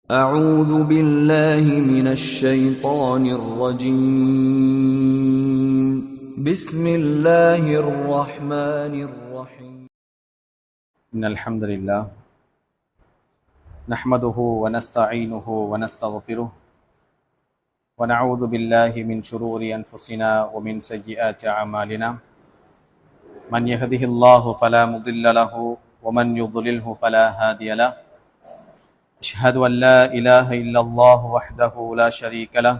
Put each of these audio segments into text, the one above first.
أعوذ بالله من الشيطان الرجيم بسم الله الرحمن الرحيم إن الحمد لله نحمده ونستعينه ونستغفره ونعوذ بالله من شرور أنفسنا ومن سيئات أعمالنا من يهده الله فلا مضل له ومن يضلله فلا هادي له أشهد أن لا إله إلا الله وحده لا شريك له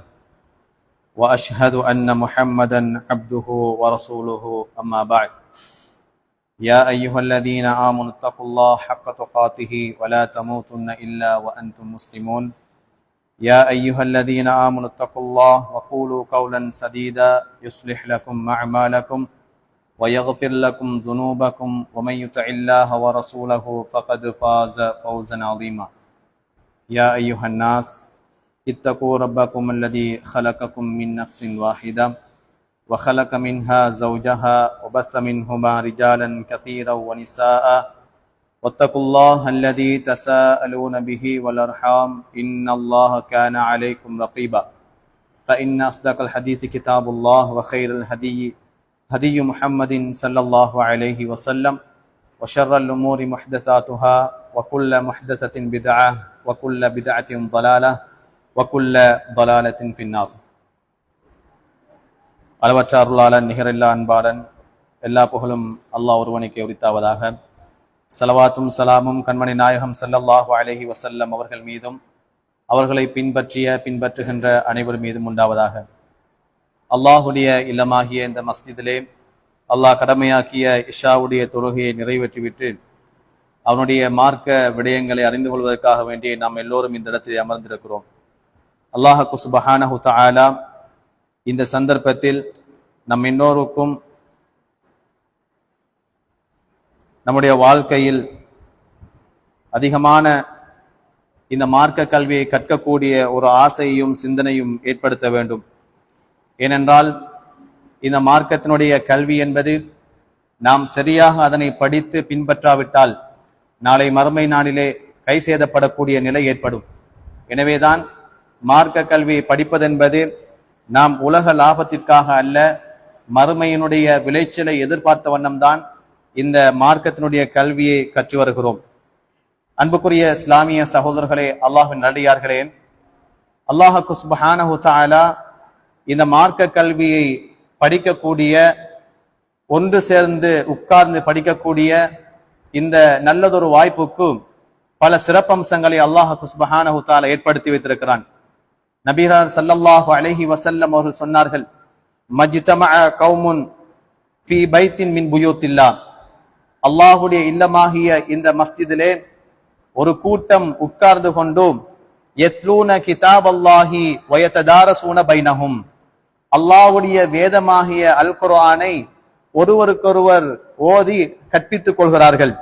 وأشهد أن محمدا عبده ورسوله أما بعد يا أيها الذين آمنوا اتقوا الله حق تقاته ولا تموتن إلا وأنتم مسلمون يا أيها الذين آمنوا اتقوا الله وقولوا قولا سديدا يصلح لكم أعمالكم ويغفر لكم ذنوبكم ومن يطع الله ورسوله فقد فاز فوزا عظيما يا أيها الناس اتقوا ربكم الذي خلقكم من نفس واحدة وخلق منها زوجها وبث منهما رجالا كثيرا ونساء واتقوا الله الذي تساءلون به والأرحام إن الله كان عليكم رقيبا فإن أصدق الحديث كتاب الله وخير الهدي هدي محمد صلى الله عليه وسلم وشر الأمور محدثاتها وكل محدثة بدعة وكل بدعة ضلالة وكل ضلالة في النار அளவற்ற அருளாளன் நிகரில்லா அன்பாளன் எல்லா புகழும் அல்லாஹ் ஒருவனுக்கே உரித்தாவதாக. ஸலவாத்தும் சலாமும் கண்மணி நாயகம் ஸல்லல்லாஹு அலைஹி வஸல்லம் அவர்கள் மீதும் அவர்களை பின்பற்றுகின்ற அனைவர் மீதும் உண்டாவதாக. அல்லாஹுடைய இல்லமாகிய இந்த மஸ்ஜிதிலே அல்லாஹ் கடமையாக்கிய இஷாவுடைய தொழுகையை நிறைவேற்றிவிட்டு அவனுடைய மார்க்க விடயங்களை அறிந்து கொள்வதற்காக வேண்டிய நாம் எல்லோரும் இந்த இடத்தில் அமர்ந்திருக்கிறோம். அல்லாஹ் சுப்ஹானஹு தஆலா இந்த சந்தர்ப்பத்தில் நம் எல்லோருக்கும் நம்முடைய வாழ்க்கையில் அதிகமான இந்த மார்க்க கல்வியை கற்கக்கூடிய ஒரு ஆசையும் சிந்தனையும் ஏற்படுத்த வேண்டும். ஏனென்றால் இந்த மார்க்கத்தினுடைய கல்வி என்பது நாம் சரியாக அதனை படித்து பின்பற்றாவிட்டால் நாளை மறுமை நாளிலே கை சேதப்படக்கூடிய நிலை ஏற்படும். எனவேதான் மார்க்க கல்வியை படிப்பதென்பது நாம் உலக லாபத்திற்காக அல்ல, மறுமையினுடைய விளைச்சலை எதிர்பார்த்த வண்ணம்தான் இந்த மார்க்கத்தினுடைய கல்வியை கற்று வருகிறோம். அன்புக்குரிய இஸ்லாமிய சகோதரர்களே, அல்லாஹ்வின் நல்லடியார்களே, அல்லாஹ் சுப்ஹானஹு தஆலா இந்த மார்க்க கல்வியை படிக்கக்கூடிய, ஒன்று சேர்ந்து உட்கார்ந்து படிக்கக்கூடிய இந்த நல்லதொரு வாய்ப்புக்கு பல சிறப்பம்சங்களை அல்லாஹ் சுப்ஹானஹு தஆலா ஏற்படுத்தி வைத்திருக்கிறான். நபிகள் ஸல்லல்லாஹு அலைஹி வஸல்லம் அவர்கள் சொன்னார்கள், மஜ்தமஅ கௌமுன் ஃபீ பைத்தின் மின் புயூத்தில்லாஹ், அல்லாஹ்வுடைய இல்லமாகிய இந்த மஸ்ஜிதிலே ஒரு கூட்டம் உட்கார்ந்து கொண்டு யத்லூன கிதாபல்லாஹி வ யததாரஸூன பைனஹும், அல்லாஹ்வுடைய வேதமாகிய அல் குர்ஆனை ஒருவருக்கொருவர் ஓதி கற்பித்துக் கொள்கிறார்கள்.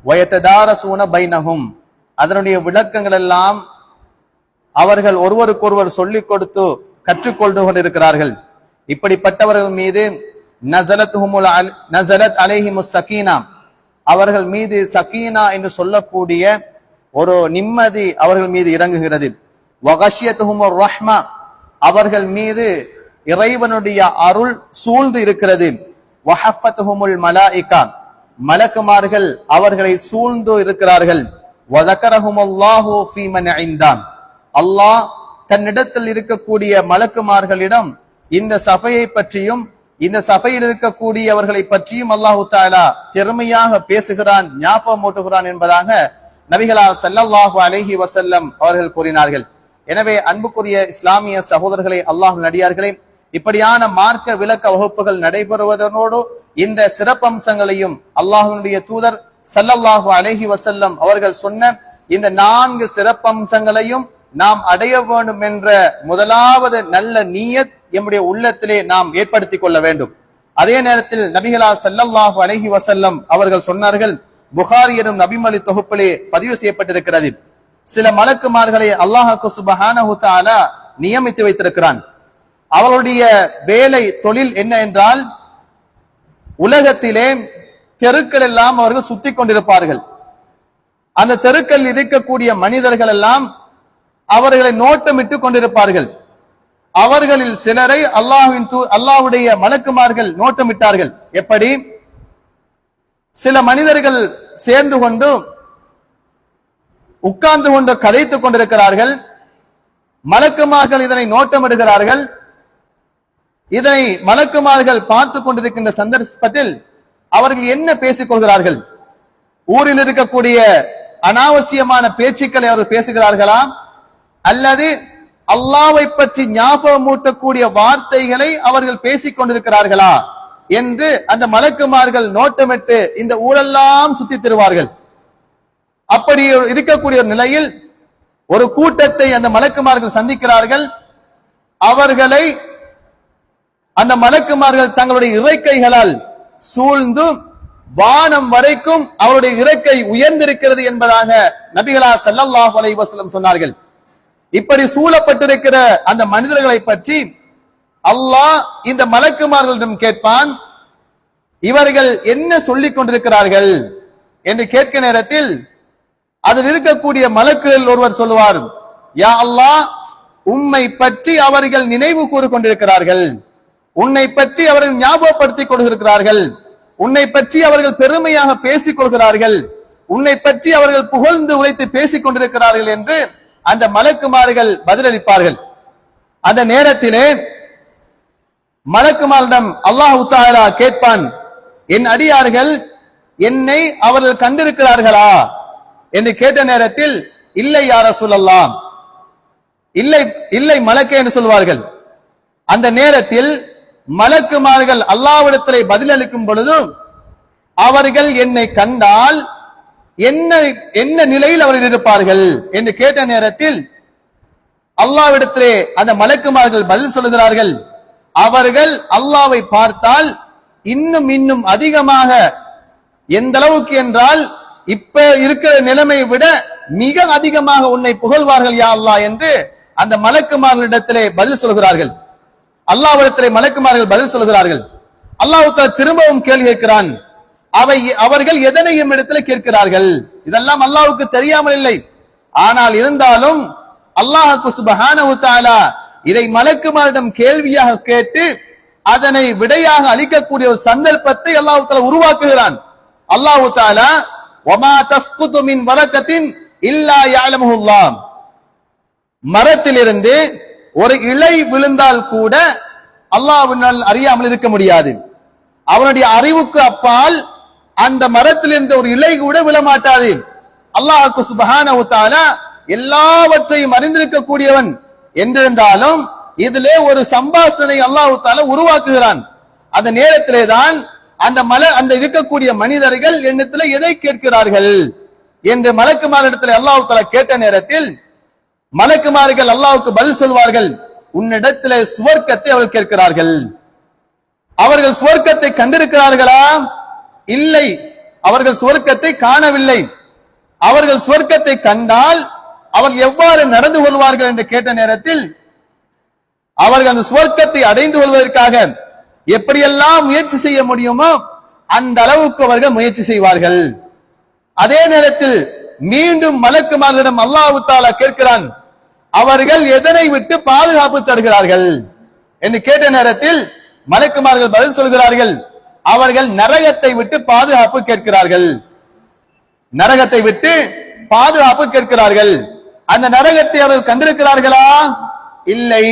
வ யததாரஸூன பைனஹும், அதனுடைய விளக்கங்கள் எல்லாம் அவர்கள் ஒருவருக்கொருவர் சொல்லிக் கொடுத்து கற்றுக்கொண்டு கொண்டிருக்கிறார்கள். இப்படிப்பட்டவர்கள் மீது நஸலத் அலைஹிமுஸ் ஸகீனா, அவர்கள் மீது சகீனா என்று சொல்லக்கூடிய ஒரு நிம்மதி அவர்கள் மீது இறங்குகிறது. வகஷியத்துஹுமுர் ரஹ்மா, அவர்கள் மீது இறைவனுடைய அருள் சூழ்ந்து இருக்கிறது. வஹஃபத்துஹுமுல் மலாயிகா, மலக்குமார்கள் அவர்களை சூழ்ந்து இருக்கிறார்கள். வதக்கரஹுமுல்லாஹு ஃபீ மன் இன்தான், அல்லாஹ் தன்னிடத்தில் இருக்கக்கூடிய மலக்குமார்களிடம் இந்த சபையை பற்றியும் இந்த சபையில் இருக்கக்கூடியவர்களை பற்றியும் அல்லாஹு தஆலா பெருமையாக பேசுகிறான், ஞாபகம் ஊட்டுகிறான் என்பதாக நபிகளார் ஸல்லல்லாஹு அலைஹி வஸல்லம் அவர்கள் கூறினார்கள். எனவே அன்புக்குரிய இஸ்லாமிய சகோதரர்களே, அல்லாஹ்வின் நல்லடியார்களே, இப்படியான மார்க்க விளக்க வகுப்புகள் நடைபெறுவதனோடு இந்த சிறப்பம்சங்களையும் அல்லாஹ்வினுடைய தூதர் ஸல்லல்லாஹு அலைஹி வஸல்லம் அவர்கள் சொன்ன இந்த 4 சிறப்பம்சங்களையும் நாம் அடைய வேண்டும் என்ற முதலாவது நல்ல நியத் நம்முடைய உள்ளத்திலே நாம் ஏற்படுத்திக் கொள்ள வேண்டும். அதே நேரத்தில் நபிகளார் ஸல்லல்லாஹு அலைஹி வஸல்லம் அவர்கள் சொன்னார்கள், புகாரி எனும் நபிமொழி தொகுப்பிலே பதிவு செய்யப்பட்டிருக்கிறது, சில மலக்குமார்களை அல்லாஹ் சுப்ஹானஹு தஆலா நியமித்து வைத்திருக்கிறான். அவருடைய வேலை தொழில் என்ன என்றால், உலகத்திலே தெருக்கள் எல்லாம் அவர்கள் சுத்தி கொண்டிருப்பார்கள். அந்த தெருக்கள் இருக்கக்கூடிய மனிதர்கள் எல்லாம் அவர்களை நோட்டமிட்டு கொண்டிருப்பார்கள். அவர்களில் சிலரை அல்லாஹ்வுடைய மலக்குமார்கள் நோட்டமிட்டார்கள். எப்படி? சில மனிதர்கள் சேர்ந்து கொண்டு உட்கார்ந்து கொண்டு கதைத்துக் கொண்டிருக்கிறார்கள். மலக்குமார்கள் இதனை நோட்டமிடுகிறார்கள். இதனை மலக்குமார்கள் பார்த்து கொண்டிருக்கின்ற சந்தர்ப்பத்தில் அவர்கள் என்ன பேசிக் கொள்கிறார்கள்? ஊரில் இருக்கக்கூடிய அனாவசியமான பேச்சுக்களை அவர்கள் பேசுகிறார்களா, அல்லது அல்லாஹ்வை பற்றி ஞாபகமூட்டக்கூடிய வார்த்தைகளை அவர்கள் பேசிக் கொண்டிருக்கிறார்களா என்று அந்த மலக்குமார்கள் நோட்டமிட்டு இந்த ஊரெல்லாம் சுத்தி தருவார்கள். அப்படி இருக்கக்கூடிய ஒரு நிலையில் ஒரு கூட்டத்தை அந்த மலக்குமார்கள் சந்திக்கிறார்கள். அவர்களை அந்த மலக்குமார்கள் தங்களுடைய இறக்கைகளால் சூழ்ந்து வானம் வரைக்கும் அவருடைய இறக்கை உயர்ந்திருக்கிறது என்பதாக நபிகளார் ஸல்லல்லாஹு அலைஹி வஸல்லம் சொன்னார்கள். இப்படி சூழப்பட்டிருக்கிற அந்த மனிதர்களை பற்றி அல்லாஹ் இந்த மலக்குமார்களிடம் கேட்பான், இவர்கள் என்ன சொல்லிக் கொண்டிருக்கிறார்கள் என்று கேட்க நேரத்தில் அதில் இருக்கக்கூடிய மலக்குகள் ஒருவர் சொல்லுவார், யா அல்லாஹ், உம்மை பற்றி அவர்கள் நினைவு கூறு கொண்டிருக்கிறார்கள், உன்னை பற்றி அவர்கள் ஞாபகப்படுத்திக் கொண்டிருக்கிறார்கள், உன்னை பற்றி அவர்கள் பெருமையாக பேசிக் கொள்கிறார்கள், உன்னை பற்றி அவர்கள் புகழ்ந்து உழைத்து பேசிக் கொண்டிருக்கிறார்கள் என்று அந்த மலக்குமார்கள் பதிலளிப்பார்கள். அந்த நேரத்திலே மலக்குமாரிடம் அல்லாஹ் தஆலா கேட்பான், என் அடியார்கள் என்னை அவர்கள் கண்டிருக்கிறார்களா என்று கேட்ட நேரத்தில் இல்லை யா ரசூலல்லாஹ், இல்லை இல்லை மலக்கே என்று சொல்வார்கள். அந்த நேரத்தில் மலக்குமார்கள் அல்லாஹ்விடத்திலே பதிலளிக்கும் பொழுது அவர்கள் என்னை கண்டால் என்ன நிலையில் அவர்கள் இருப்பார்கள் என்று கேட்ட நேரத்தில் அல்லாஹ்விடத்திலே அந்த மலக்குமார்கள் பதில் சொல்லுகிறார்கள், அவர்கள் அல்லாஹ்வை பார்த்தால் இன்னும் அதிகமாக, எந்த அளவுக்கு என்றால் இப்ப இருக்கிற நிலைமையை விட மிக அதிகமாக உன்னை புகழ்வார்கள் யா அல்லாஹ் என்று அந்த மலக்குமார்களிடத்திலே பதில் சொல்கிறார்கள். அல்லாஹ்விடத்திலே மலக்குமார்கள் பதில் சொல்கிறார்கள். அல்லாஹ் தஆலா திரும்பவும் கேள்வி கேட்கிறான், அவர்கள் எதனையும் இடத்துல கேட்கிறார்கள்? இதெல்லாம் அல்லாஹ்வுக்கு தெரியாமல் இல்லை. ஆனால் இருந்தாலும் அல்லாஹ் சுப்ஹானஹு வ தஆலா இதை மலக்குமாரிடம் கேள்வியாக கேட்டு அதனை விடையாக அளிக்கக்கூடிய ஒரு சந்தர்ப்பத்தை அல்லாஹ் தஆலா உருவாக்குகிறான். அல்லாஹ் தஆலா வமா தஸ்குது மின் வரகத்தின் இல்லா யஅலமுல்லாஹ், மரத்திலிருந்து ஒரு இலை விழுந்தால் கூட அல்லாஹ்வினால் அறியாமல் இருக்க முடியாது. அவனுடைய அறிவுக்கு அப்பால் அந்த மரத்திலிருந்து ஒரு இலை கூட விழமாட்டாது. அல்லாஹ் சுப்ஹானஹு வ தஆலா எல்லாவற்றையும் அறிந்திருக்கக்கூடியவன் என்றிருந்தாலும் இதிலே ஒரு சம்பாஷணை அல்லாஹ் தஆலா உருவாக்குகிறான். அந்த நேரத்திலே தான் அந்த இருக்கக்கூடிய மனிதர்கள் என்னிடத்துல எதை கேட்கிறார்கள் என்று மலக்குமாரிடத்தில் அல்லாஹ் தஆலா கேட்ட நேரத்தில் மலக்குமார்கள் அல்லாஹ்வுக்கு பதில் சொல்வார்கள், உன்னிடத்திலே சுவர்க்கத்தை அவர்கள் கேட்கிறார்கள். அவர்கள் சுவர்க்கத்தை கண்டிருக்கிறார்களா? இல்லை, அவர்கள் சுவர்க்கத்தை காணவில்லை. அவர்கள் சுவர்க்கத்தை கண்டால் அவர்கள் எவ்வாறு நடந்து கொள்வார்கள் என்று கேட்ட நேரத்தில் அவர்கள் அந்த சுவர்க்கத்தை அடைந்து கொள்வதற்காக எப்படியெல்லாம் முயற்சி செய்ய முடியுமோ அந்த அளவுக்கு அவர்கள் முயற்சி செய்வார்கள். அதே நேரத்தில் மீண்டும் மலக்குமார்களிடம் அல்லாஹ் தஆலா கேட்கிறான், அவர்கள் எதனை விட்டு பாதுகாப்பு தருகிறார்கள் என்று கேட்ட நேரத்தில் மலக்குமார்கள் பதில் சொல்கிறார்கள், அவர்கள் நரகத்தை விட்டு பாதுகாப்பு கேட்கிறார்கள். நரகத்தை விட்டு பாதுகாப்பு கேட்கிறார்கள். அந்த நரகத்தை அவர்கள் கண்டிருக்கிறார்களா? இல்லை.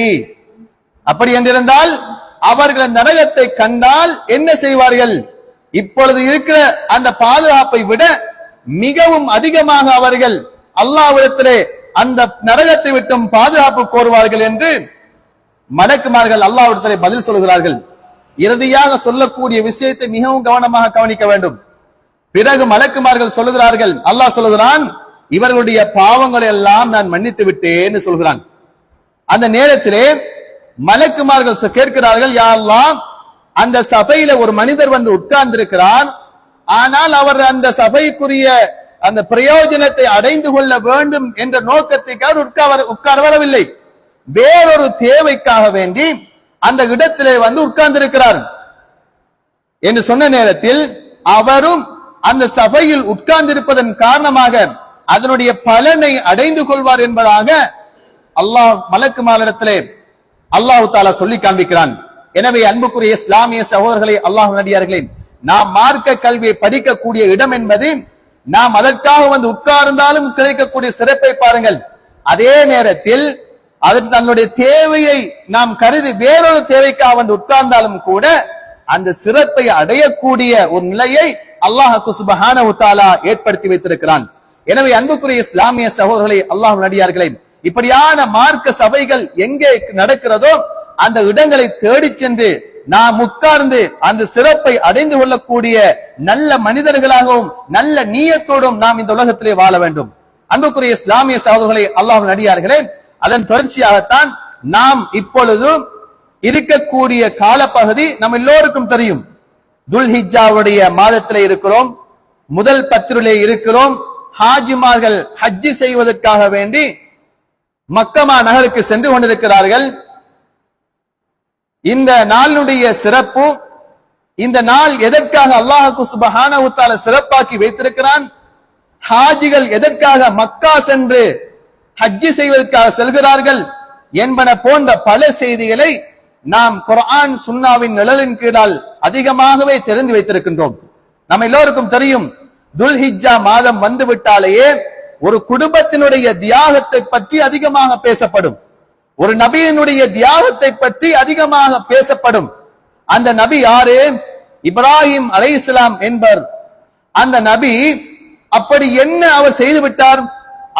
அப்படி என்றிருந்தால் அவர்கள் நரகத்தை கண்டால் என்ன செய்வார்கள்? இப்பொழுது இருக்கிற அந்த பாதுகாப்பை விட மிகவும் அதிகமாக அவர்கள் அல்லாஹ்விடத்திலே அந்த நரகத்தை விட்டும் பாதுகாப்பு கோருவார்கள் என்று மலக்குமார்கள் அல்லாஹ்விடத்திலே பதில் சொல்கிறார்கள். இறுதியாக சொல்லக்கூடிய விஷயத்தை மிகவும் கவனமாக கவனிக்க வேண்டும். பிறகு மலக்குமார்கள் சொல்லுகிறார்கள், அல்லாஹ் சொல்லுகிறான், இவர்களுடைய பாவங்களை எல்லாம் நான் மன்னித்து விட்டேன்னு சொல்கிறான். அந்த நேரத்திலே மலக்குமார்கள் கேட்கிறார்கள், யா அல்லாஹ், அந்த சபையில ஒரு மனிதர் வந்து உட்கார்ந்திருக்கிறார், ஆனால் அவர் அந்த சபைக்குரிய அந்த பிரயோஜனத்தை அடைந்து கொள்ள வேண்டும் என்ற நோக்கத்திற்காக உட்கார வரவில்லை, வேறொரு தேவைக்காக வேண்டி அந்த இடத்திலே வந்து உட்கார்ந்திருக்கிறார் என்று சொன்ன நேரத்தில் அவரும் அந்த சபையில் உட்கார்ந்திருப்பதன் காரணமாக அதனுடைய பலனை அடைந்து கொள்வார் என்பதாக அல்லாஹ் மலக்குமாரிடத்திலே அல்லாஹ் தஆலா சொல்லி காண்பிக்கிறான். எனவே அன்புக்குரிய இஸ்லாமிய சகோதரர்களே, அல்லாஹ் நடிகார்களே, நாம் மார்க்க கல்வியை படிக்கக்கூடிய இடம் என்பது நாம் அதற்காக உட்கார்ந்தாலும் கிடைக்கக்கூடிய சிறப்பை பாருங்கள். அதே நேரத்தில் அதன் தன்னுடைய தேவையை நாம் கருதி வேறொரு தேவைக்காக உட்கார்ந்தாலும் கூட அந்த சிறப்பை அடையக்கூடிய ஒரு நிலையை அல்லாஹ் சுப்ஹானஹு வ தஆலா ஏற்படுத்தி வைத்திருக்கிறான். எனவே அன்புக்குரிய இஸ்லாமிய சகோதரர்களே, அல்லாஹ் நடிகார்களே, இப்படியான மார்க்க சபைகள் எங்கே நடக்கிறதோ அந்த இடங்களை தேடி சென்று நாம் உட்கார்ந்து அந்த சிறப்பை அடைந்து கொள்ளக்கூடிய நல்ல மனிதர்களாகவும் நல்ல நீயத்தோடும் நாம் இந்த உலகத்திலே வாழ வேண்டும். அன்புக்குரிய இஸ்லாமிய சகோதரர்களே, அல்லாஹ் நடிகார்களே, அதன் தொடர்ச்சியாகத்தான் நாம் இப்பொழுது இருக்கக்கூடிய காலப்பகுதி நம் எல்லோருக்கும் தெரியும். துல்ஹிஜ்ஜாவுடைய மாதத்திலே இருக்கிறோம், முதல் 10 இருக்கிறோம். ஹாஜிமார்கள் ஹஜ்ஜி செய்வதற்காக வேண்டி மக்கமா நகருக்கு சென்று கொண்டிருக்கிறார்கள். இந்த நாளுடைய சிறப்பு, இந்த நாள் எதற்காக அல்லாஹ் சுப்ஹானஹு வ தஆலா சிறப்பாக்கி வைத்திருக்கிறான், ஹாஜிகள் எதற்காக மக்கா சென்று ஹஜ்ஜி செய்வதற்காக செல்கிறார்கள் என்பன போன்ற பல செய்திகளை நாம் குர்ஆன் சுன்னாவின் நிழலின் கீழால் அதிகமாகவே தெரிந்து வைத்திருக்கின்றோம். நம்ம எல்லோருக்கும் தெரியும், துல்ஹிஜ்ஜா மாதம் வந்துவிட்டாலேயே ஒரு குடும்பத்தினுடைய தியாகத்தை பற்றி அதிகமாக பேசப்படும், ஒரு நபியினுடைய தியாகத்தை பற்றி அதிகமாக பேசப்படும். அந்த நபி யாரு? இப்ராஹிம் அலைஹிஸ்ஸலாம் என்பவர். அந்த நபி அப்படி என்ன அவர் செய்து விட்டார்?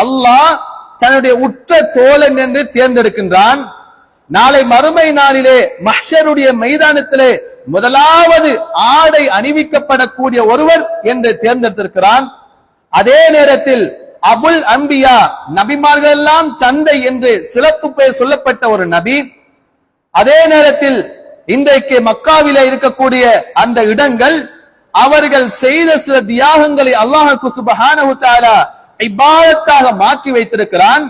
அல்லாஹ் தன்னுடைய உற்ற தோழன் என்று தேர்ந்தெடுக்கின்றான். நாளை மறுமை நாளிலே மஹ்ஷருடைய மைதானத்திலே முதலாவது ஆடை அணிவிக்கப்படக்கூடிய ஒருவர் என்று தேர்ந்தெடுத்திருக்கிறான். அதே நேரத்தில் அபுல் அம்பியா, நபிமார்கள் எல்லாம் தந்தை என்று சிறப்பு பெயர் சொல்லப்பட்ட ஒரு நபி. அதே நேரத்தில் இன்றைக்கு மக்காவிலே இருக்கக்கூடிய அந்த இடங்கள் அவர்கள் செய்த சில தியாகங்களை அல்லாஹ் சுப்ஹானஹு வ தஆலா இபாதத்தாக மாற்றி வைத்திருக்கிறான்.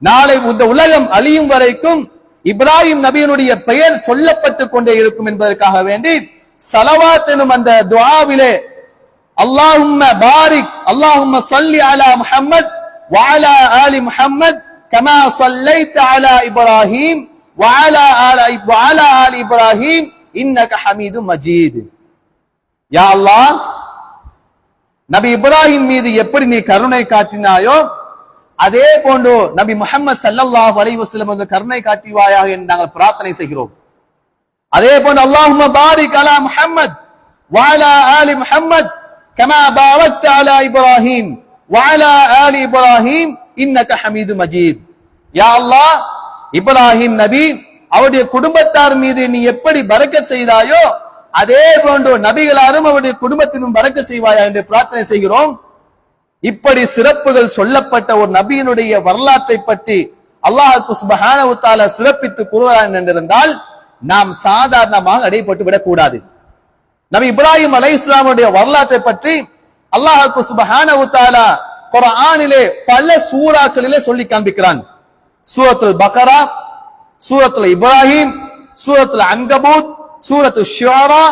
நாளை இந்த உலகம் அழியும் வரைக்கும் இப்ராஹிம் நபியினுடைய பெயர் சொல்லப்பட்டு கொண்டே இருக்கும் என்பதற்காக வேண்டி ஸலவாத் எனும் அந்த துஆவிலே அல்லாஹும்ம பாரிக் அல்லாஹும்ம ஸல்லி அலா முஹம்மத் வ அலா ஆலி முஹம்மத் கமா ஸல்லைத அலா இப்ராஹிம் வ அலா ஆலி இப்ராஹிம் இன்னக ஹமீதும் மஜீத். யா அல்லாஹ், நபி இப்ராஹிம் மீது எப்படி நீ கருணை காட்டினாயோ அதே போன்று நபி முஹம்மது ஸல்லல்லாஹு அலைஹி வஸல்லம் வந்து கருணை காட்டுவாயாக என்று நாங்கள் பிரார்த்தனை செய்கிறோம். அதே போன்று அல்லாஹும்ம பாரிக் அலா முஹம்மத் வ அலா ஆலி முஹம்மத் கமா பாரக்த அலா இப்ராஹிம் வ அலா ஆலி இப்ராஹிம் இன்னக ஹமீதும் மஜீத். யா அல்லாஹ், இப்ராஹிம் நபி அவருடைய குடும்பத்தார் மீது நீ எப்படி பரக்கத் செய்தாயோ அதே போன்று நபிகளாரும் அவருடைய குடும்பத்திலும் பரக்கத் செய்வாயா என்று பிரார்த்தனை செய்கிறோம். இப்படி சிறப்புகள் சொல்லப்பட்ட ஒரு நபியினுடைய வரலாற்றை பற்றி அல்லாஹ் சுப்ஹானஹு வ தஆலா சிறப்பித்து கூறுகிறான் என்றிருந்தால் நாம் சாதாரணமாக அடைபட்டு விடக்கூடாது. நபி இப்ராஹிம் அலைஹிஸ்ஸலாமுடைய வரலாற்றை பற்றி அல்லாஹ் சுப்ஹானஹு வ தஆலா குர்ஆனிலே பல சூறாக்களிலே சொல்லி காண்பிக்கிறான். சூரத்துல் பக்ரா, சூரத்துல் இப்ராஹிம், சூரத்துல் அன்கபூத், சூரத்துல் ஷுஆரா,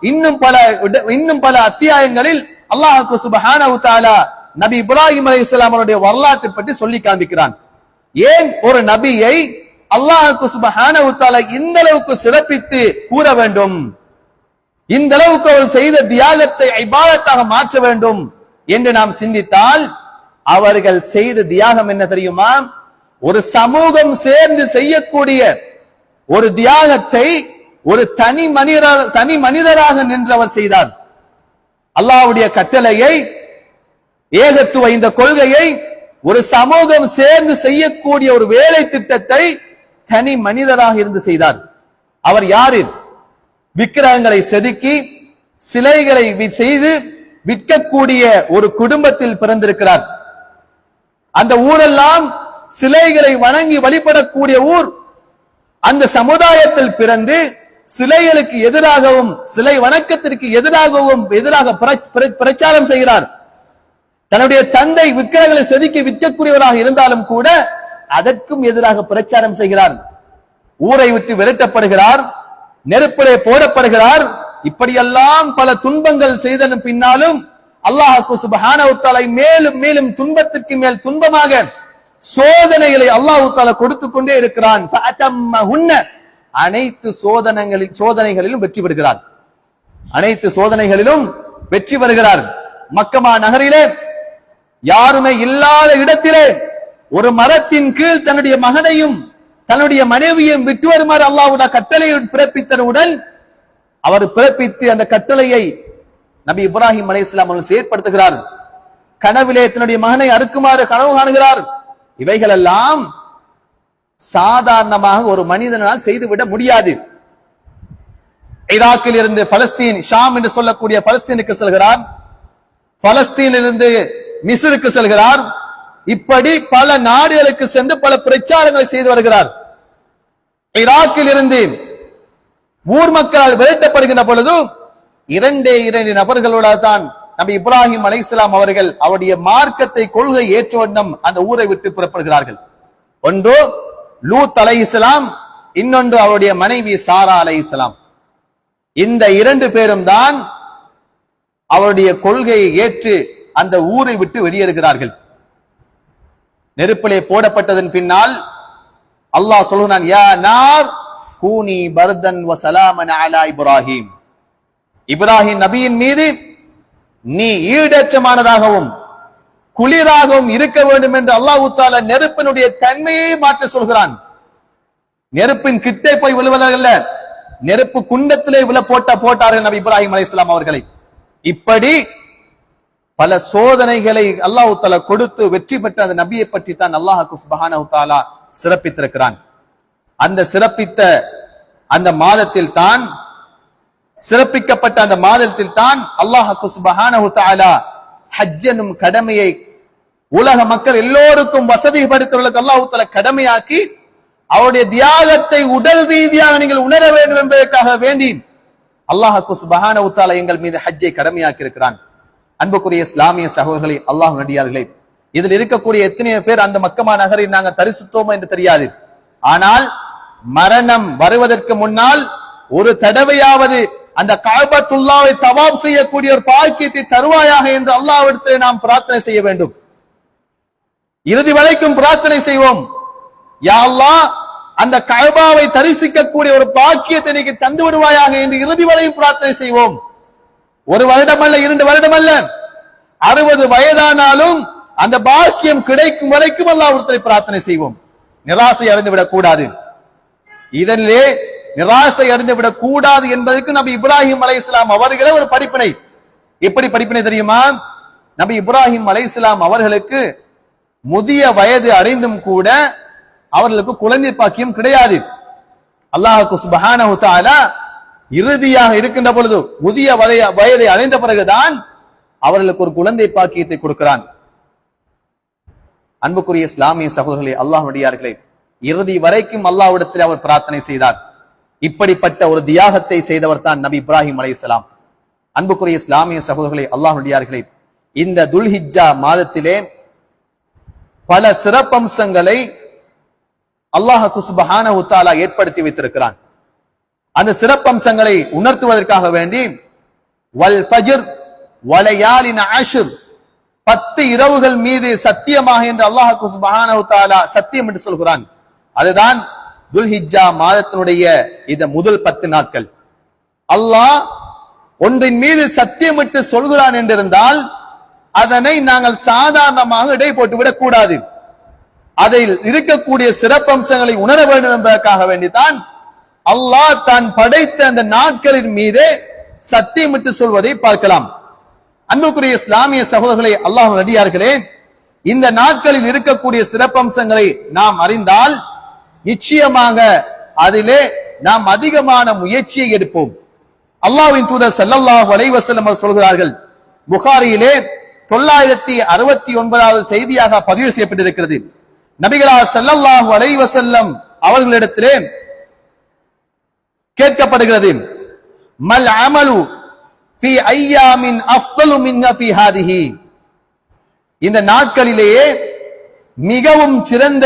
இன்னும் பல அத்தியாயங்களில் அல்லாஹ் சுப்ஹானஹு வ தஆலா நபி இப்ராஹிம் அலைஹிஸ்ஸலாம் அவருடைய வரலாற்றை பற்றி சொல்லி காண்பிக்கிறான். ஏன் ஒரு நபியை அல்லாஹ் சுப்ஹானஹு வ தஆலா இந்த அளவுக்கு சிறப்பித்து கூற வேண்டும், இந்த அளவுக்கு அவர் செய்த தியாகத்தை இபாதத்தாக மாற்ற வேண்டும் என்று நாம் சிந்தித்தால் அவர்கள் செய்த தியாகம் என்ன தெரியுமா? ஒரு சமூகம் சேர்ந்து செய்யக்கூடிய ஒரு தியாகத்தை ஒரு தனி மனிதராக நின்று அவர் செய்தார். அல்லாஹ்வுடைய கட்டளையை, ஏகத்துவ இந்த கொள்கையை ஒரு சமூகம் சேர்ந்து செய்யக்கூடிய ஒரு வேலை திட்டத்தை தனி மனிதராக இருந்து செய்தார். அவர் யாரு? விக்கிரகங்களை செதுக்கி சிலைகளை செய்து விற்கக்கூடிய ஒரு குடும்பத்தில் பிறந்திருக்கிறார். அந்த ஊரெல்லாம் சிலைகளை வணங்கி வழிபடக்கூடிய ஊர். அந்த சமுதாயத்தில் பிறந்து சிலைகளுக்கு எதிராகவும் சிலை வணக்கத்திற்கு எதிராகவும் பிரச்சாரம் செய்கிறார். தன்னுடைய தந்தை விக்கிரகங்களை செதுக்கி விற்கக்கூடியவராக இருந்தாலும் கூட அதற்கும் எதிராக பிரச்சாரம் செய்கிறார். ஊரை விட்டு விரட்டப்படுகிறார், நெருப்பிலே போடப்படுகிறார். இப்படியெல்லாம் பல துன்பங்கள் செய்ததன் பின்னாலும் அல்லாஹ் சுப்ஹானஹு வ தஆலா மேலும் மேலும் துன்பத்திற்கு மேல் துன்பமாக சோதனைகளை அல்லாஹ் தஆலா கொடுத்து கொண்டே இருக்கிறான். அனைத்து சோதனைகளிலும் வெற்றி பெறுகிறார். அனைத்து சோதனைகளிலும் வெற்றி பெறுகிறார். மக்கமா நகரிலே யாருமே இல்லாத இடத்திலே ஒரு மரத்தின் கீழ் தன்னுடைய மகனையும் தன்னுடைய மனைவியையும் விட்டு வருமாறு அல்லாஹ்வுடைய கட்டளையை பிறப்பித்தவுடன் அவர் பிறப்பித்து அந்த கட்டளையை நபி இப்ராஹிம் அலைஹிஸ்ஸலாம் அவர்கள் செயற்படுத்துகிறார். கனவிலே தன்னுடைய மகனை அறுக்குமாறு கனவு காணுகிறார். இவைகள் எல்லாம் சாதாரணமாக ஒரு மனிதனால் செய்துவிட முடியாது. ஈராக்கில் இருந்து பலஸ்தீன், ஷாம் என்று சொல்லக்கூடிய பலஸ்தீனுக்கு செல்கிறார். பலஸ்தீனிலிருந்து மிஸ்ருக்கு செல்கிறார். இப்படி பல நாடுகளுக்கு சென்று பல பிரச்சாரங்களை செய்து வருகிறார். ஈராக்கில் இருந்து ஊர் மக்களால் விரட்டப்படுகின்ற பொழுது இரண்டு நபர்களோட தான் நபி இப்ராஹிம் அலைஹிஸ்ஸலாம் அவர்கள் அவருடைய மார்க்கத்தை கொள்கை ஏற்ற வண்ணம் அந்த ஊரை விட்டு புறப்படுகிறார்கள். ஒன்று லூத் அலைஹிஸ்ஸலாம், இன்னொன்று அவருடைய மனைவி சாரா அலைஹிஸ்ஸலாம். இந்த இரண்டு பேரும் தான் அவருடைய கொள்கையை ஏற்று அந்த ஊரை விட்டு வெளியேறுகிறார்கள். நெருப்பிலே போடப்பட்டதன் பின்னால் அல்லாஹ் சொல்கிறான், யா நார் கூனி பர்தன் வ ஸலாமன் அலா இப்ராஹிம். இப்ராஹிம் நபியின் மீது நீ ஈடேற்றமானதாகவும் குளிராகவும் இருக்க வேண்டும் என்று அல்லாஹ் தஆலா நெருப்பினுடைய தன்மையை மாற்ற சொல்கிறான். நெருப்பின் கிட்டே போய் விழுவதல்ல, நெருப்பு குண்டத்திலே விழ போட்டார்கள் நபி இப்ராஹிம் அலைஹிஸ்ஸலாம் அவர்களை. இப்படி பல சோதனைகளை அல்லாஹ் தஆலா கொடுத்து வெற்றி பெற்ற அந்த நபியை பற்றி தான் அல்லாஹ் சுப்ஹானஹு வ தஆலா சிறப்பித்திருக்கிறான். அந்த சிறப்பித்த அந்த மாதத்தில் தான் சிறப்பிக்கப்பட்ட அந்த மாதத்தில் தான் அல்லாஹ் சுப்ஹானஹு வ தஆலா ஹஜ் எனும் கடமையை உலக மக்கள் எல்லோருக்கும் வசதிப்படுத்துவதற்கு அல்லாஹ் தஆலா கடமையாக்கி அவருடைய தியாகத்தை உடல் ரீதியாக நீங்கள் உணர வேண்டும் என்பதற்காக வேண்டி அல்லாஹ் சுப்ஹானஹு வ தஆலா எங்கள் மீது ஹஜ்ஜை கடமையாக்கி இருக்கிறான். அன்புக்குரிய இஸ்லாமிய சகோதரர்களே, அல்லாஹ் நடிகார்களே, இதில் இருக்கக்கூடிய எத்தனை பேர் அந்த மக்கமா நகரை நாங்கள் தரிசித்தோமோ என்று தெரியாது. ஆனால் மரணம் வருவதற்கு முன்னால் ஒரு தடவையாவது அந்த கஅபத்துல்லாஹை தவாப் செய்யக்கூடிய ஒரு பாக்கியத்தை தருவாயாக என்று அல்லாஹ்விடத்தில் நாம் பிரார்த்தனை செய்ய வேண்டும். இறுதி வரைக்கும் பிரார்த்தனை செய்வோம். யா அல்லாஹ், அந்த கஅபாவை தரிசிக்கக்கூடிய ஒரு பாக்கியத்தை நீக்கு தந்து விடுவாயாக என்று இறுதி வரையும் பிரார்த்தனை செய்வோம். ஒரு வருடம் அல்ல, 2 வருடம் அல்ல, 60 வயதானாலும் அந்த பாக்கியம் கிடைக்கும் வரைக்கும் அல்லாஹ்விடத்தில் பிரார்த்தனை செய்வோம். நிராசை அடைந்து விடக் கூடாது. இதனிலே நிராசை அடைந்து விடக் கூடாது என்பதற்கு நபி இப்ராஹிம் அலைஹிஸ்ஸலாம் அவர்களே ஒரு படிப்பினை. எப்படி படிப்பினை தெரியுமா? நபி இப்ராஹிம் அலைஹிஸ்ஸலாம் அவர்களுக்கு முதிய வயது அடைந்தும் கூட அவர்களுக்கு குழந்தை பாக்கியம் கிடையாது. அல்லாஹ் சுப்ஹானஹு வ தஆலா இறுதியாக இருக்கின்ற பொழுது முதிய வயதை அடைந்த பிறகுதான் அவர்களுக்கு ஒரு குழந்தை பாக்கியத்தை கொடுக்கிறான். அன்புக்குரிய இஸ்லாமிய சகோதரர்களே, அல்லாஹ்வுடையார்களே, இறுதி வரைக்கும் அல்லாஹ்விடத்தில் அவர் பிரார்த்தனை செய்தார். இப்படிப்பட்ட ஒரு தியாகத்தை செய்தவர் தான் நபி இப்ராஹிம் அலைஹிஸ்ஸலாம். அன்புக்குரிய இஸ்லாமிய சகோதரர்களே, அல்லாஹ்வுடையார்களே, இந்த துல்ஹிஜ்ஜா மாதத்திலே பல சிறப்பம்சங்களை அல்லாஹ் சுப்ஹானஹு வ தஆலா ஏற்படுத்தி வைத்திருக்கிறான். அந்த சிறப்பம்சங்களை உணர்த்துவதற்காக வேண்டி வல் ஃபஜ்ர் வலயாலின் அஷ்ர், 10 இரவுகள் மீது சத்தியமாக என்று அல்லாஹ் சுப்ஹானஹு வ தஆலா சத்தியம் என்று சொல்கிறான். அதுதான் துல்ஹிஜ்ஜா மாதத்தினுடைய இந்த முதல் 10 நாட்கள். அல்லாஹ் ஒன்றின் மீது சத்தியமிட்டு சொல்கிறான் என்றிருந்தால் அதனை நாங்கள் சாதாரணமாக இடை போட்டுவிடக் கூடாது. அதில் இருக்கக்கூடிய சிறப்பம்சங்களை உணர வேண்டும் என்பதற்காக வேண்டித்தான் அல்லாஹ் தான் படைத்த அந்த நாட்களின் மீது சத்தியமிட்டு சொல்வதை பார்க்கலாம். அன்புக்குரிய இஸ்லாமிய சகோதரர்களே, அல்லாஹ் நடிகார்களே, இந்த நாட்களில் இருக்கக்கூடிய சிறப்பம்சங்களை நாம் அறிந்தால் நிச்சயமாக அதிலே நாம் அதிகமான முயற்சியை எடுப்போம். அல்லாஹ்வின் தூதர் ஸல்லல்லாஹு அலைஹி வஸல்லம் சொல்கிறார்கள், புகாரியிலே 969வது செய்தியாக பதிவு செய்யப்பட்டிருக்கிறது. நபிகளார் ஸல்லல்லாஹு அலைஹி வஸல்லம் அவர்களிடத்திலே கேட்கப்படுகிறது, மல் அமலு ஃபீ அய்யாமின் அஃதலு மின்ஹா ஃபீ ஹாதிஹி, இந்த நாட்களிலேயே மிகவும் சிறந்த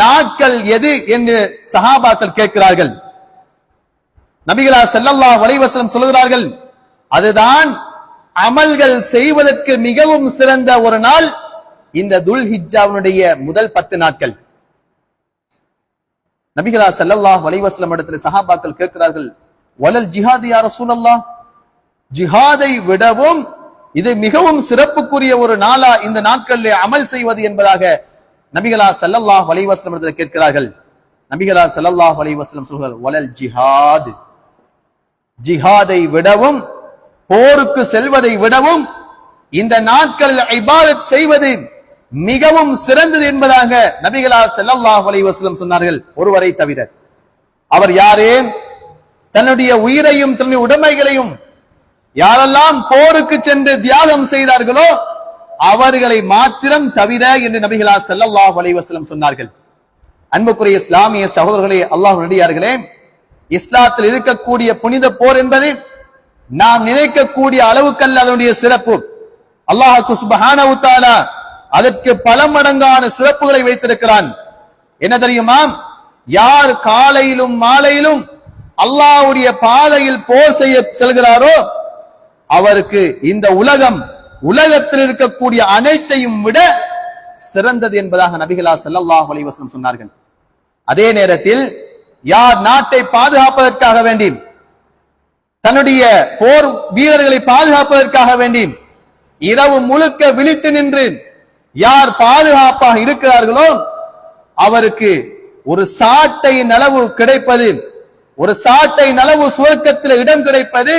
நாட்கள் எது என்று சஹாபாக்கள் கேட்கிறார்கள். நபிகளார் ஸல்லல்லாஹு அலைஹி வஸல்லம் சொல்கிறார்கள், அதுதான் அமல்கள் செய்வதற்கு மிகவும் சிறந்த ஒரு நாள் இந்த துல் ஹிஜ்ஜாவுடைய முதல் 10 நாட்கள். நபிகளா ஸல்லல்லாஹு அலைஹி வஸல்லம் இடத்துல சஹாபாக்கள் கேட்கிறார்கள், வலல் ஜிஹாத் யா ரசூலல்லாஹ், ஜிஹாதை விடவும் இது மிகவும் சிறப்புக்குரிய ஒரு நாளா இந்த நாட்களிலே அமல் செய்வது என்பதாக நபிகளா ஸல்லல்லாஹு அலைஹி வஸல்லம் இடத்துல கேட்கிறார்கள். நபிகளா ஸல்லல்லாஹு அலைஹி வஸல்லம் சொல்கிறார்கள், வலல் ஜிஹாத், ஜிஹாதை விடவும் போருக்கு செல்வதை விடவும் இந்த நாட்கள் இபாதத் செய்வது மிகவும் சிறந்தது என்பதாக நபிகளா ஸல்லல்லாஹு அலைஹி வஸல்லம் சொன்னார்கள். ஒருவரை தவிர. அவர் யாரே? தன்னுடைய உயிரையும் தன்னுடைய உடைமைகளையும் யாரெல்லாம் போருக்கு சென்று தியாகம் செய்தார்களோ அவர்களை மாத்திரம் தவிர என்று நபிகளா ஸல்லல்லாஹு அலைஹி வஸல்லம் சொன்னார்கள். அன்புக்குரிய இஸ்லாமிய சகோதரர்களே, அல்லாஹ் நடிகார்களே, இஸ்லாத்தில் இருக்கக்கூடிய புனித போர் என்பது நாம் நினைக்கக்கூடிய அளவுக்கல்ல அதனுடைய சிறப்பு. அல்லாஹ் சுப்ஹானஹு வ தஆலா அதற்கு பல மடங்கான சிறப்புகளை வைத்திருக்கிறான். என்ன தெரியுமா? யார் காலையிலும் மாலையிலும் அல்லாஹ்வுடைய பாதையில் போர் செய்ய செல்கிறாரோ அவருக்கு இந்த உலகத்தில் இருக்கக்கூடிய அனைத்தையும் விட சிறந்தது என்பதாக நபிகளா ஸல்லல்லாஹு அலைஹி வஸல்லம் சொன்னார்கள். அதே நேரத்தில் யார் நாட்டை பாதுகாப்பதற்காக வேண்டி, தன்னுடைய போர் வீரர்களை பாதுகாப்பதற்காக வேண்டி இரவு முழுக்க விழித்து நின்று யார் பாதுகாப்பாக இருக்கிறார்களோ அவருக்கு ஒரு சாட்டை நலவு கிடைப்பது, ஒரு சாட்டை நலவு சுவர்க்கத்தில் இடம் கிடைப்பது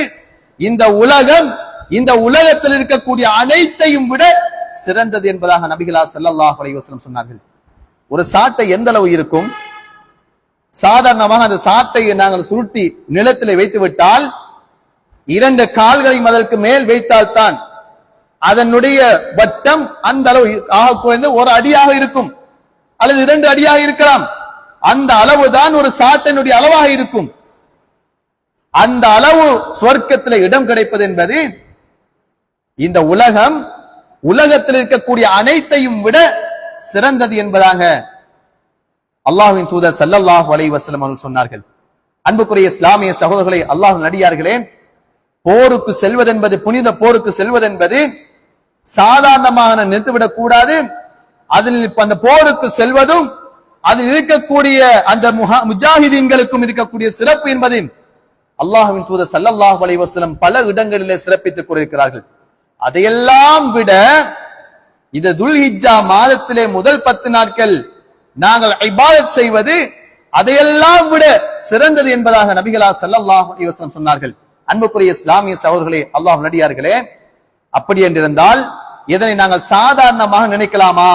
இந்த உலகத்தில் இருக்கக்கூடிய அனைத்தையும் விட சிறந்தது என்பதாக நபிகளா ஸல்லல்லாஹு அலைஹி வஸல்லம் சொன்னார்கள். ஒரு சாட்டை எந்த அளவு இருக்கும்? சாதாரணமாக அந்த சாட்டை நாங்கள் சுருட்டி நிலத்தில் வைத்து விட்டால் 2 கால்களையும் அதற்கு மேல் வைத்தால் தான் அதனுடைய வட்டம் அந்த அளவு ஆக குறைந்து 1 அடியாக இருக்கும், அல்லது 2 அடியாக இருக்கலாம். அந்த அளவுதான் ஒரு சாட்டினுடைய அளவாக இருக்கும். அந்த அளவு சுவர்க்கத்தில் இடம் கிடைப்பது என்பது இந்த உலகத்தில் இருக்கக்கூடிய அனைத்தையும் விட சிறந்தது என்பதாக அல்லாஹ்வின் தூதர் ஸல்லல்லாஹு அலைஹி வஸல்லம் அவர்கள் சொன்னார்கள். அன்புக்குரிய இஸ்லாமிய சகோதரர்களே, அல்லாஹ்வின் அடியார்களே, போருக்கு செல்வதென்பது, புனித போருக்கு செல்வதென்பது சாதாரணமாக நிறுத்திவிடக் கூடாது. அதில் அந்த போருக்கு செல்வதும் அதில் இருக்கக்கூடிய அந்த முஜாஹிதீன்களுக்கும் இருக்கக்கூடிய சிறப்பு என்பது அல்லாஹ்வின் தூதர் ஸல்லல்லாஹு அலைஹி வஸல்லம் பல இடங்களிலே சிறப்பித்துக் கூறியிருக்கிறார்கள். அதையெல்லாம் விட இந்த துல்ஹிஜ்ஜா மாதத்திலே முதல் 10 நாட்கள் நாங்கள் இபாதத் செய்வது அதையெல்லாம் விட சிறந்தது என்பதாக நபிகளா ஸல்லல்லாஹு அலைஹி வஸல்லம் சொன்னார்கள். அன்புக்குரிய இஸ்லாமிய சகோதரர்களே, அல்லாஹ் நடிகார்களே, அப்படி என்றிருந்தால் இதனை நாங்கள் சாதாரணமாக நினைக்கலாமா?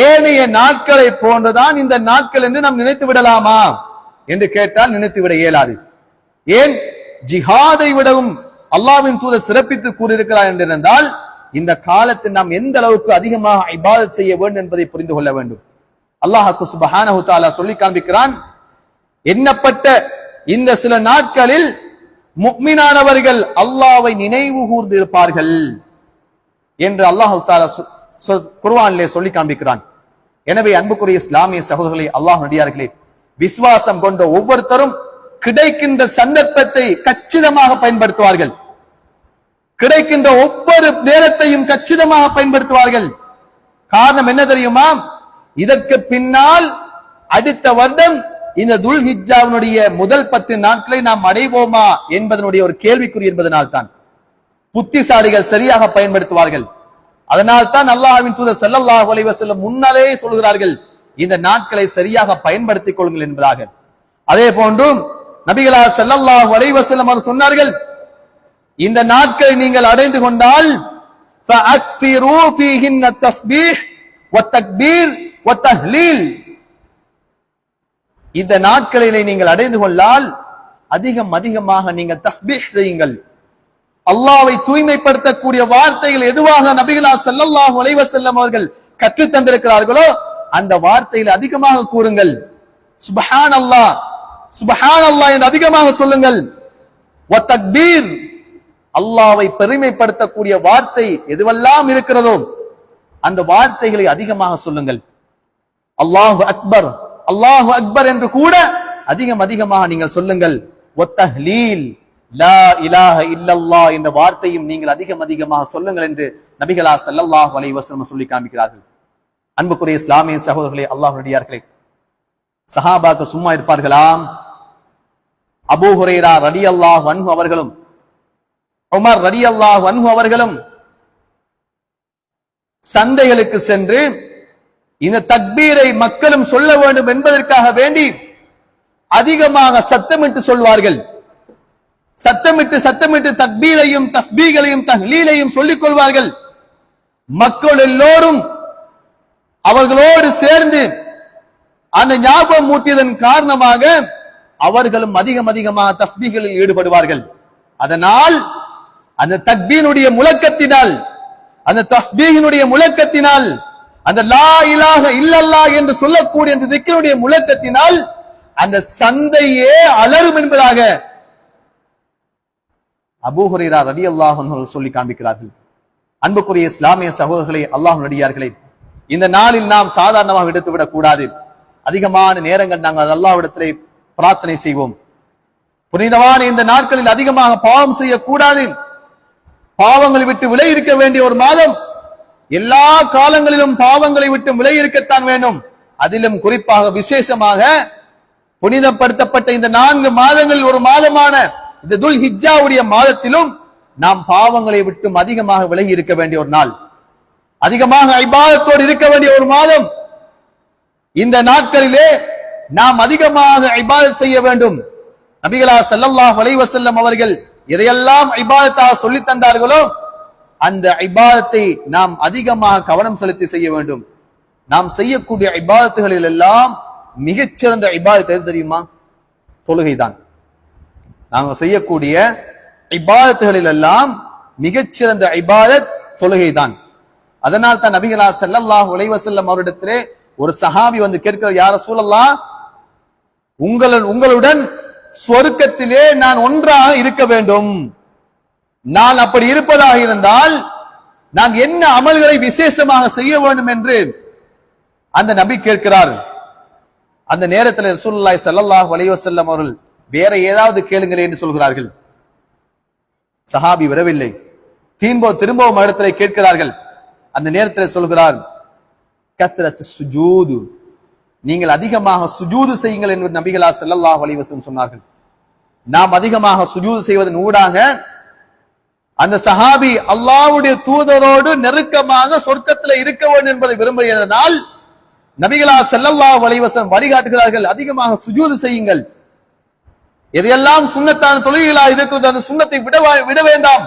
ஏனைய நாட்களை போன்றுதான் இந்த நாட்கள் என்று நாம் நினைத்து விடலாமா என்று கேட்டால் நினைத்து விட இயலாது. ஏன்? ஜிஹாதை விடவும் அல்லாஹ்வின் தூதர் சிறப்பித்து கூறியிருக்கிறார் என்றிருந்தால் இந்த காலத்தில் நாம் எந்த அளவுக்கு அதிகமாக இபாதத் செய்ய வேண்டும் என்பதை புரிந்து கொள்ள வேண்டும். அல்லாஹ் சுப்ஹானஹு வ தஆலா சொல்லி காண்பிக்கிறான், எண்ணப்பட்ட இந்த சில நாட்களில் முஃமினானவர்கள் அல்லாஹ்வை நினைவு கூர்ந்து இருப்பார்கள் என்று அல்லாஹ் தஆலா குர்ஆனிலே சொல்லி காண்பிக்கிறான். எனவே அன்புக்குரிய இஸ்லாமிய சகோதரர்களே, அல்லாஹ் நடிகார்களே, விசுவாசம் கொண்ட ஒவ்வொருத்தரும் கிடைக்கின்ற சந்தர்ப்பத்தை கச்சிதமாக பயன்படுத்துவார்கள். கிடைக்கின்ற ஒவ்வொரு நேரத்தையும் கச்சிதமாக பயன்படுத்துவார்கள். காரணம் என்ன தெரியுமா? இதற்கு பின்னால் அடுத்த வருடம் இந்த துல்ஹிஜ்ஜாவினுடைய முதல் 10 நாட்களை நாம் அடைவோமா என்பதனுடைய ஒரு கேள்விக்குறி என்பதனால் தான் புத்திசாலிகள் சரியாக பயன்படுத்துவார்கள். அதனால் தான் அல்லாஹ்வின் தூதர் ஸல்லல்லாஹு அலைஹி வஸல்லம் முன்னாலே சொல்கிறார்கள், இந்த நாட்களை சரியாக பயன்படுத்திக் கொள்ளுங்கள் என்பதாக. அதே போன்று நபிகளா ஸல்லல்லாஹு அலைஹி வஸல்லம் அவர்கள் சொன்னார்கள், இந்த நாட்களை நீங்கள் அடைந்து கொண்டால் ஃபஅக்ஸிரு ஃபீஹின்ன தஸ்பீஹ் வத்தக்பீர் வத்தஹ்லீல், இந்த நாட்களிலே நீங்கள் அடைந்து கொண்டால் அதிகமாக நீங்கள் தஸ்பீஹ் செய்யுங்கள். அல்லாஹ்வை தூய்மைப்படுத்தக்கூடிய வார்த்தைகள் எதுவாக நபிகளா ஸல்லல்லாஹு அலைஹி வஸல்லம் அவர்கள் கற்றுத் தந்திருக்கிறார்களோ அந்த வார்த்தைகளை அதிகமாக கூறுங்கள். சுப்ஹானல்லாஹ் சுப்ஹானல்லாஹ் என்று அதிகமாக சொல்லுங்கள். வத்தக்பீர், அல்லாஹ்வை பெருமைப்படுத்தக்கூடிய வார்த்தை எதுவெல்லாம் இருக்கிறதோ அந்த வார்த்தைகளை அதிகமாக சொல்லுங்கள். அல்லாஹு அக்பர், அல்லாஹு அக்பர் என்று கூட அதிகமாக நீங்கள் சொல்லுங்கள். வத்தஹ்லீல், லா இலாஹ இல்லல்லாஹ் என்ற வார்த்தையும் நீங்கள் அதிகமாக சொல்லுங்கள் என்று நபிகளா ஸல்லல்லாஹு அலைஹி வஸல்லம் சொல்லி காண்பிக்கிறார்கள். அன்புக்குரிய இஸ்லாமிய சகோதரர்களே, அல்லாஹ்வுடைய அடியார்களே, சஹாபாக்கள் சும்மா இருப்பார்களாம்? அபூ ஹுரைரா ரலியல்லாஹு அன்ஹு அவர்களும் உமர் ரலியல்லாஹு அன்ஹு அவர்களும் சந்தைகளுக்கு சென்று இந்த தக்பீரை மக்களும் சொல்ல வேண்டும் என்பதற்காக வேண்டி அதிகமாக சத்தமிட்டு சொல்வார்கள். சத்தமிட்டு தக்பீரையும் தஸ்பீகளையும் தஹ்லீலையும் சொல்லிக் கொள்வார்கள். மக்கள் எல்லோரும் அவர்களோடு சேர்ந்து அந்த ஞாபகம் மூட்டியதன் காரணமாக அவர்களும் அதிகமாக தஸ்பீகளில் ஈடுபடுவார்கள். அதனால் அந்த தக்பீனுடைய முழக்கத்தினால், அந்த தஸ்பீகினுடைய முழக்கத்தினால், அந்த லா இலாஹ இல்லல்லாஹ் என்று சொல்லக்கூடிய அந்த திக்ருடைய முழக்கத்தினால் அந்த சந்தையே அலரும் என்பதாக அபூ ஹுரைரா ரலியல்லாஹு அன்ஹு சொல்லி காண்பிக்கிறார்கள். அன்புக்குரிய இஸ்லாமிய சகோதரர்களே, அல்லாஹ்வின் அடியார்களே, இந்த நாளில் நாம் சாதாரணமாக எடுத்துவிடக் கூடாது. அதிகமான நேரங்கள் நாங்கள் அல்லாஹ்விடத்திலே பிரார்த்தனை செய்வோம். புனிதமான இந்த நாட்களில் அதிகமாக பாவம் செய்யக்கூடாது. பாவங்களை விட்டு விலகி இருக்க வேண்டிய ஒரு மாதம். எல்லா காலங்களிலும் பாவங்களை விட்டு விலகி இருக்கத்தான் வேண்டும். அதிலும் குறிப்பாக விசேஷமாக புனிதப்படுத்தப்பட்ட இந்த 4 மாதங்களில் ஒரு மாதமான இந்த துல் ஹிஜ்ஜாவுடைய மாதத்திலும் நாம் பாவங்களை விட்டு அதிகமாக விலகி இருக்க வேண்டிய ஒரு நாள். அதிகமாக இபாதத்தோடு இருக்க வேண்டிய ஒரு மாதம். இந்த நாட்களிலே நாம் அதிகமாக இபாதத் செய்ய வேண்டும். நபிகளா ஸல்லல்லாஹு அலைஹி வஸல்லம் அவர்கள் எதையெல்லாம் இபாதத்தாக சொல்லி தந்தார்களோ அந்த இபாதத்தை நாம் அதிகமாக கவனம் செலுத்தி செய்ய வேண்டும். நாம் செய்யக்கூடிய இபாதத்துகளில் எல்லாம் மிகச்சிறந்த இபாதத் எது தெரியுமா? தொழுகைதான். நாங்கள் செய்யக்கூடிய இபாதத்துகளில் எல்லாம் மிகச்சிறந்த இபாதத் தொழுகைதான். அதனால் தான் நபிகளா ஸல்லல்லாஹு அலைஹி வஸல்லம் அவரிடத்திலே ஒரு சஹாபி வந்து கேட்கிறார், யா ரசூலல்லாஹ், உங்களுடன் சொர்க்கத்திலே நான் ஒன்றாக இருக்க வேண்டும். நான் அப்படி இருப்பதாக இருந்தால் நான் என்ன அமல்களை விசேஷமாக செய்ய வேண்டும் என்று அந்த நபி கேட்கிறார். அந்த நேரத்தில் ரசூலுல்லாஹி ஸல்லல்லாஹு அலைஹி வஸல்லம் அவர்கள் வேற ஏதாவது கேளுங்களே என்று சொல்கிறார்கள். சஹாபி வரவில்லை. திரும்பவும் இடத்திலே கேட்கிறார்கள். அந்த நேரத்தில் சொல்கிறார், கத்ரத் சுஜூது, நீங்கள் அதிகமாக சுஜூது செய்யுங்கள் என்று நபிகளா ஸல்லல்லாஹு அலைஹி வஸல்லம் சொன்னார்கள். நாம் அதிகமாக சுஜூது செய்வதன் ஊடாக அந்த சஹாபி அல்லாஹ்வுடைய தூதரோடு நெருக்கமாக சொர்க்கத்தில் இருக்க வேண்டும் என்பதை விரும்பியதனால் நபிகளா ஸல்லல்லாஹு அலைஹி வஸல்லம் வழிகாட்டுகிறார்கள், அதிகமாக சுஜூது செய்யுங்கள். எதையெல்லாம் சுன்னத்தான தொழுகைகளாக இருக்கிறது அந்த சுன்னத்தை விட வேண்டாம்.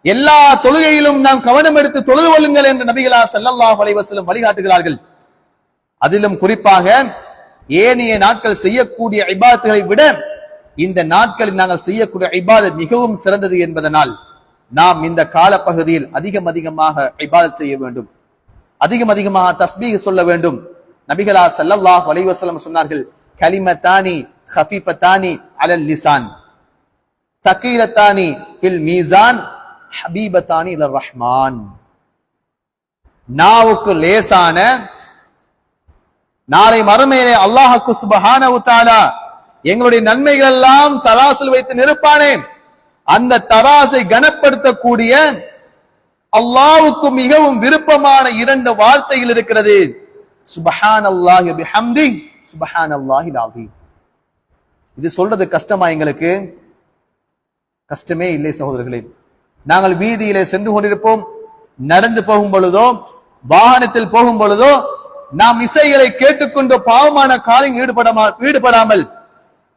எல்லா தொழுகையிலும் நாம் கவனம் எடுத்து தொழுது கொள்ளுங்கள் என்று நபிகளா ஸல்லல்லாஹு அலைஹி வஸல்லம் வழிகாட்டுகிறார்கள். அதிலும் குறிப்பாக ஏனைய நாட்கள் செய்யக்கூடிய இபாதத்துகளை விட இந்த நாட்களில் நாங்கள் செய்யக்கூடிய இபாதத் மிகவும் சிறந்தது என்பதனால் நாம் இந்த காலப்பகுதியில் அதிகமாக இபாதத் செய்ய வேண்டும். அதிகமாக தஸ்பீஹ் சொல்ல வேண்டும். நபிகளா ஸல்லல்லாஹு அலைஹி வஸல்லம் சொன்னார்கள், கலிமத்தானி خفيفتاني على اللسان ثقيلتاني في الميزان حبيبتاني الى الرحمن. நாவுக்கு லேசான, நாளை மறுமையிலே அல்லாஹ்வுக்கு சுப்ஹானஹு வ தஆலா எங்களுடைய நன்மைகள் எல்லாம் தராசில் வைத்து நிறுப்பானே, அந்த தராசை கனப்படுத்தக்கூடிய அல்லாஹ்வுக்கு மிகவும் விருப்பமான 2 வார்த்தைகள் இருக்கிறது. சுப்ஹானல்லாஹி பிஹம்தி சுப்ஹானல்லாஹில் அஸீம். இது சொல்றது கஷ்டமா? எங்களுக்கு கஷ்டமே இல்லை சகோதரர்களே. நாங்கள் வீதியிலே சென்று கொண்டிருப்போம், நடந்து போகும் பொழுதோ வாகனத்தில் போகும் பொழுதோ நாம் இசைகளை கேட்டுக்கொண்டு பாவமான காரியங்களில் ஈடுபடாமல்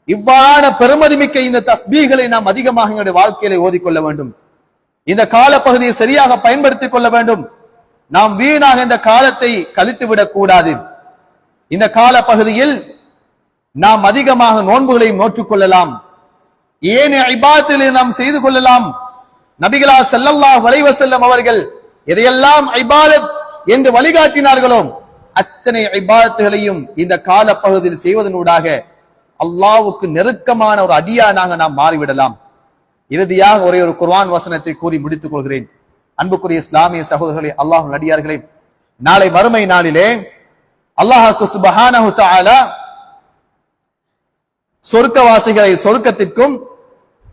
இவ்வாறான பெருமதிமிக்க இந்த தஸ்பீகளை நாம் அதிகமாக எங்களுடைய வாழ்க்கையில ஓதிக்கொள்ள வேண்டும். இந்த காலப்பகுதியை சரியாக பயன்படுத்திக் கொள்ள வேண்டும். நாம் வீணாக இந்த காலத்தை கழித்துவிடக் கூடாது. இந்த காலப்பகுதியில் நாம் அதிகமாக நோன்புகளை நோற்றுக் கொள்ளலாம், ஏனைய இபாதத்திலே நாம் செய்து கொள்ளலாம். நபிகளா ஸல்லல்லாஹு அலைஹி வஸல்லம் அவர்கள் எதையெல்லாம் இபாதத் என்று வழிகாட்டினார்களோ அத்தனை இபாதத்துகளையும் இந்த காலப்பகுதியில் செய்வதனூடாக அல்லாஹ்வுக்கு நெருக்கமான ஒரு அடியானாக நாம் மாறிவிடலாம். இறுதியாக ஒரே ஒரு குர்ஆன் வசனத்தை கூறி முடித்துக் கொள்கிறேன். அன்புக்குரிய இஸ்லாமிய சகோதரர்களே, அல்லாஹ்வின் அடியார்களே, நாளை மறுமை நாளிலே அல்லாஹ்வுக்கு சுப்ஹானஹு வ தஆலா சொர்க்கவாசிகளை சொர்க்கத்திற்கும்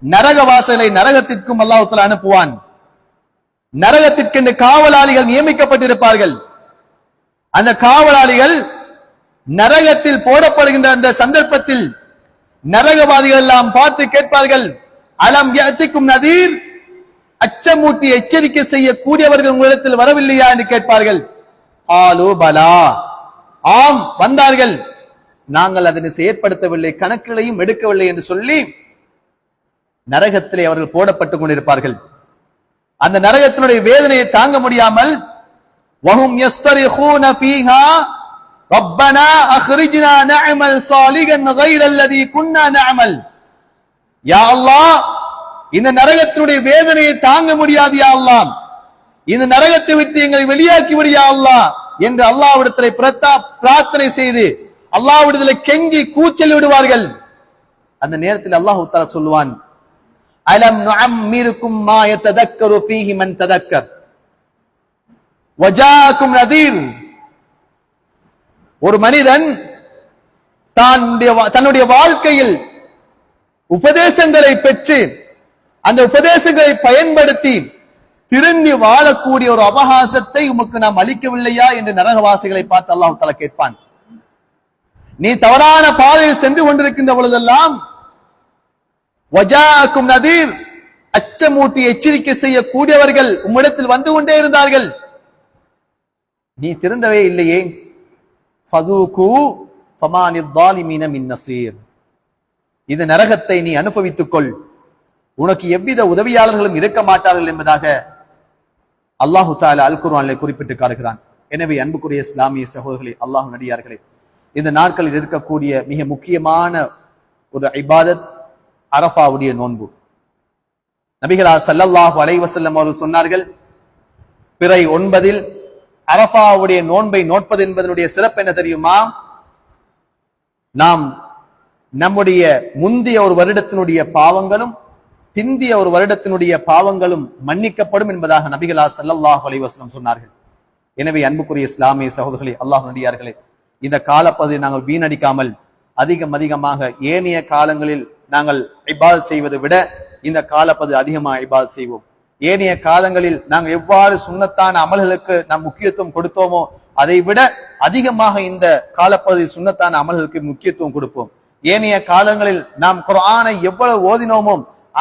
நரகவாசலை நரகத்திற்கும் அல்லாஹ் தஆலா அனுப்புவான். நரகத்திற்கென்று காவலாளிகள் நியமிக்கப்பட்டிருப்பார்கள். அந்த காவலாளிகள் நரகத்தில் போடப்படுகின்ற அந்த சந்தர்ப்பத்தில் நரகவாதிகள் எல்லாம் பார்த்து கேட்பார்கள், அலம் யஅதிக்கும் நதீர், அச்சமூட்டி எச்சரிக்கை செய்யக்கூடியவர்கள் உங்களிடத்தில் வரவில்லையா என்று கேட்பார்கள். ஆலு பலா, ஆம் வந்தார்கள், நாங்கள் அதனை செயற்படுத்தவில்லை, கணக்குகளையும் எடுக்கவில்லை என்று சொல்லி நரகத்திலே அவர்கள் போடப்பட்டுக் கொண்டிருப்பார்கள். அந்த நரகத்தினுடைய வேதனையை தாங்க முடியாமல் வஹும் யஸ்தரிஹூன ஃபீஹா ரப்பனா அக்ரிஜ்னா நஅமல் சாலிஹன் கைர அல்லதி குன்னா நஅமல். யா அல்லாஹ், இந்த நரகத்தினுடைய வேதனையை தாங்க முடியாது யா அல்லாஹ், இந்த நரகத்தை விட்டு எங்களை வெளியாக்கி விடு யா அல்லாஹ் என்று அல்லாஹ்விடத்திலே பிரார்த்தனை செய்து அல்லாஹ்விடத்திலே கெஞ்சி கூச்சல் விடுவார்கள். அந்த நேரத்தில் அல்லாஹ் தஆலா சொல்வான், அலம் நுஅம்மிருக்கும் மா யததக்கரு ஃபீஹி மன் ததக்கர் வஜாஅக்கும் நதீர். ஒரு மனிதன் தன்னுடைய வாழ்க்கையில் உபதேசங்களை பெற்று அந்த உபதேசங்களை பயன்படுத்தி திருந்தி வாழக்கூடிய ஒரு அவகாசத்தை உமக்கு நாம் அளிக்கவில்லையா என்று நரகவாசிகளை பார்த்து அல்லாஹ் தஆலா கேட்பான். நீ தவறான பாதையில் சென்று கொண்டிருக்கின்ற பொழுதெல்லாம் வஜாஅக்கும் நதீர், அச்சமூட்டி எச்சரிக்கை செய்யக்கூடியவர்கள் உம்மிடத்தில் வந்து கொண்டே இருந்தார்கள், நீ திருந்தவே இல்லையே. ஃபதூகு ஃபமானில் ஸாலிமீன மின் நஸீர். இந்த நரகத்தை நீ அனுபவித்துக் கொள், உனக்கு எவ்வித உதவியாளர்களும் இருக்க மாட்டார்கள் என்பதாக அல்லாஹு தஆலா அல் குர்ஆனிலே குறிப்பிட்டு காட்டுகிறான். எனவே அன்புக்குரிய இஸ்லாமிய சகோதரர்களே, அல்லாஹ்வின் அடியார்களே, இந்த நாட்களில் இருக்கக்கூடிய மிக முக்கியமான ஒரு இபாதத் அரஃபாவுடைய நோன்பு. நபிகளார் ஸல்லல்லாஹு அலைஹி வஸல்லம் அவர்கள் சொன்னார்கள், பிறை 9 அரஃபாவுடைய நோன்பை நோட்பது என்பதனுடைய சிறப்பு என்ன தெரியுமா? நாம் நம்முடைய முந்தைய ஒரு வருடத்தினுடைய பாவங்களும் பிந்திய ஒரு வருடத்தினுடைய பாவங்களும் மன்னிக்கப்படும் என்பதாக நபிகளார் ஸல்லல்லாஹு அலைஹி வஸல்லம் சொன்னார்கள். எனவே அன்புக்குரிய இஸ்லாமிய சகோதரர்களே, அல்லாஹ்வின் அடியார்களே, இந்த காலப்பகுதியை நாங்கள் வீணடிக்காமல் அதிகமாக ஏனைய காலங்களில் நாங்கள் இபாதத் செய்வதை விட இந்த காலப்பகுதி அதிகமாக இபாதத் செய்வோம். ஏனைய காலங்களில் நாங்கள் எவ்வாறு சுன்னத்தான அமல்களுக்கு நாம் முக்கியத்துவம் கொடுத்தோமோ அதை விட அதிகமாக இந்த காலப்பகுதி சுன்னத்தான அமல்களுக்கு முக்கியத்துவம் கொடுப்போம். ஏனைய காலங்களில் நாம் குர்ஆனை எவ்வளவு ஓதினோமோ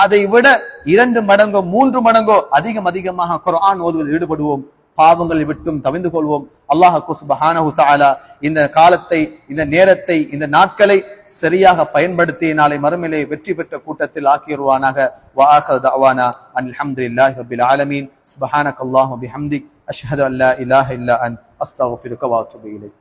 அதை விட 2 மடங்கோ 3 மடங்கோ அதிகமாக குர்ஆன் ஓதுவதில் ஈடுபடுவோம். பாவங்களை விட்டும் தவிந்து கொள்வோம். அல்லாஹ் சுப்ஹானஹு தஆலா இந்த காலத்தை, இந்த நேரத்தை, இந்த நாட்களை சரியாக பயன்படுத்தி நாளை மறுமையிலே வெற்றி பெற்ற கூட்டத்தில் ஆக்கிடுவானாக. வ ஆகிரு தஅவானா அனில் ஹம்துலில்லாஹி ரப்பில் ஆலமீன். சுப்ஹானக அல்லாஹும்ம பிஹம்திக் அஷ்ஹது அன் லா இலாஹா இல்லா அன்த அஸ்தக்ஃபிருக வ அத்தூபு இலைக்.